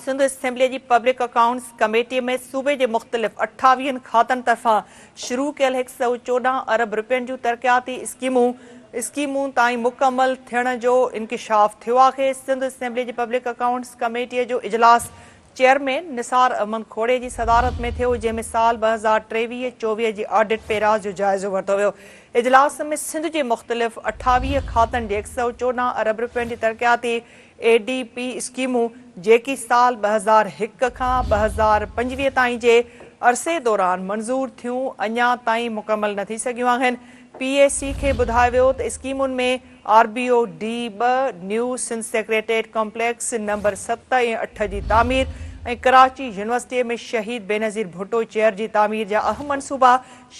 Sindh assembly की public accounts committee में सूबे के मुख्तलिफ 28 खातन तरफा शुरू कल 114 अरब रुपयन जूं तरक्याती स्कीमूं ताईं मुकम्मल थियण जो इंकिशाफ थियो आहे। सिंध असेंबली की पब्लिक अकाउंट्स कमेटी जो इजलास चेयरमैन निसार अहमद खोड़े की सदारत में थियो, जंहिंमें साल 2023-24 की ऑडिट पेराज जो जायज़ो वरितो वियो। इजलास में सिंध के मुख्तलिफ 28 खातन के 114 अरब रुपयन की तरक्याती ADP स्कीमूं जेकी साल 2001 खां 2025 ताईं जे अरसे दौरान मंजूर थियूं अञा ताईं मुकम्मल न थी सघियूं आहिनि। PAC खे ॿुधायो वियो त स्कीमुनि में RBO D2 new Sindh secretariat complex number 7 ऐं 8 जी तामीर ऐं कराची यूनिवर्सिटी में शहीद बेनज़ीर भुट्टो चेयर की तामीर जा अहम मनसूबा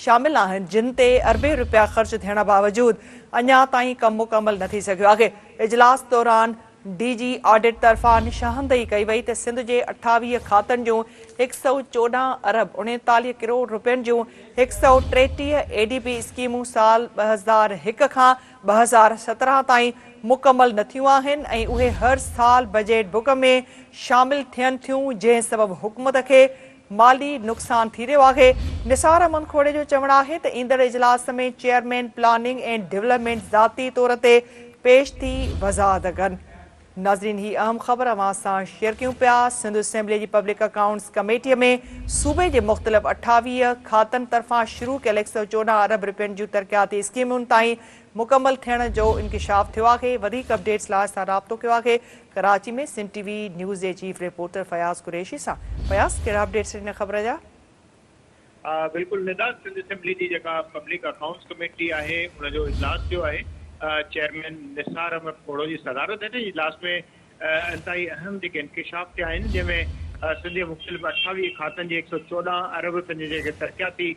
शामिल आहिनि, जिन ते अरबे रुपया ख़र्च थियण बावजूद अञा ताईं कम मुकम्मल न थी सघियो आहे। इजलास दौरान DG ऑडिट तरफा निशानदही कई वई त सिंध के 28 खातन जूं 114 अरब 39 करोड़ रुपयन जूं 133 ADP स्कीमूं साल 2001 खां 2017 ताईं मुकम्मल न थियूं आहिनि ऐं उहे हर साल बजट बुक में शामिल थियनि थियूं, जंहिं सबब हुकूमत के माली नुक़सान थी रहियो आहे। निसार अहमद खोड़े जो चवणु आहे त ईंदड़ इजलास में चेयरमैन प्लानिंग एंड डेवलपमेंट ज़ाती तौर ते पेश थी वज़ाहत कनि। नाज़रीन, ही अहम ख़बर अवां सां शेयर कयूं पिया। सिंध असेंबली की पब्लिक अकाउंट्स कमेटी में सूबे के मुख्तलिफ 28 खातन तरफा शुरू कल 114 अरब रुपयन जूं तरक्याती स्कीमुनि ताईं मुकम्मल थियण जो इंकिशाफ थियो आहे। वधीक अपडेट्स लाइ असां राब्तो कयो आहे कराची में सिंध TV न्यूज़ के चीफ रिपोर्टर फयाज़ कुरैशी सां। फयाज़, कहिड़ा अपडेट्स हिन ख़बर जा? बिल्कुल निदा, सिंध असेंबली की जेका पब्लिक अकाउंट्स कमेटी है उन जो इजलास थियो है। चेयरमैन निसार अहमद खोड़ो की सदारत है। इजलास में इंतहाई अहम जो इंकिशाफ थिया आहिनि, जंहिंमें सिंध जे मुख़्तलिफ़ 28 खातन के 114 अरब रुपयन जे जेके तरक्याती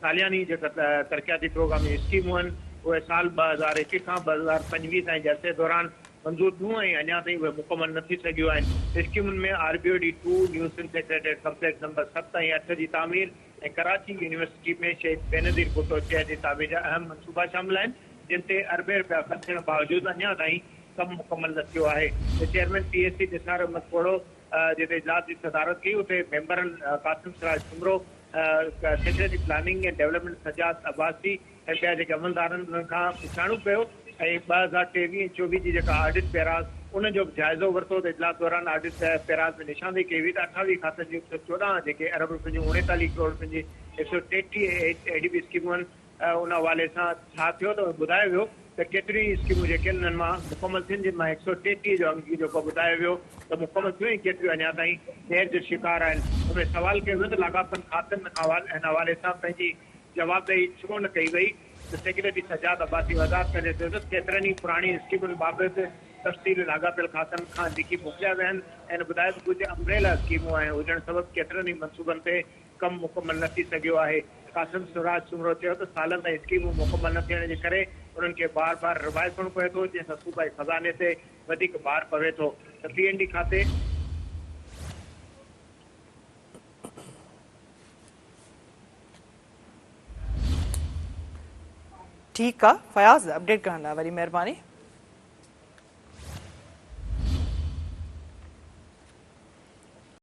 सालियानी जेका तरक्याती प्रोग्राम स्कीमूं आहिनि उहे साल 2001 खां 2025 ताईं जे अरसे दौरान मंजूर थियूं ऐं अञा ताईं उहे मुकम्मल न थी सघियूं आहिनि। स्कीमुनि में RBO D2 new Sindh secretariat complex number 7 ऐं 8 जी तामीर ऐं कराची यूनिवर्सिटी में शहीद बेनज़ीर भुट्टो चेयर जी तामीर जा अहम मनसूबा शामिल आहिनि, जिन ते अरबे रुपया ख़र्च थियण बावजूद अञा ताईं कम मुकम्मल न थियो आहे। चेयरमैन PAC निसार अहमद खोड़ो जिते इजलास की सदारत कई, उते मेंबरनि Qasim Siraj Soomro, secretary planning and development Sajjad Abbasi ऐं ॿिया जेके अमलदारनि उन्हनि खां पुछाणो पियो ऐं 2023-24 जी जेका ऑडिट पेराज उन जो जाइज़ो वरितो। त इजलास दौरान ऑडिट पेराज में निशानदेही कई हुई त 28 खातनि जी 114 जेके अरब रुपयन जूं 39 करोड़ रुपयन जी 133 ADP स्कीमूं आहिनि, उन हवाले सां छा थियो त ॿुधायो वियो त केतिरी स्कीमूं जेके उन्हनि मां मुकम्मल थियनि, जिन मां 133 जो अंक जेको ॿुधायो वियो त मुकम्मल थियूं ऐं केतिरियूं अञा ताईं देर जो शिकार आहिनि। उनमें सवाल कयो वियो त लाॻापनि खातनि हिन हवाले सां पंहिंजी जवाबदेही छो न कई वई। त सेक्रेटरी सजाद अब्बासी वज़ाहत करे चयो त केतिरनि ई पुराणी स्कीमुनि बाबति तफ़सील लाॻापियल खातनि खां लिखी मोकिलिया विया आहिनि ऐं ॿुधायो त कुझु अम्ब्रेला स्कीमूं हुजण सबबि केतिरनि ई मनसूबनि ते कमु मुकम्मल न थी सघियो आहे। कासिम सिराज सुमरो चयो त सालनि ताईं स्कीमूं मुकम्मल न थियण जे करे उन्हनि खे बार बार रिवाइज़ करणो पए थो, जंहिंसां सूबाई खज़ाने ते वधीक भार पवे थो। त PND खाते ठीक है फयाज़, अपडेट करण लाइ वरी महिरबानी।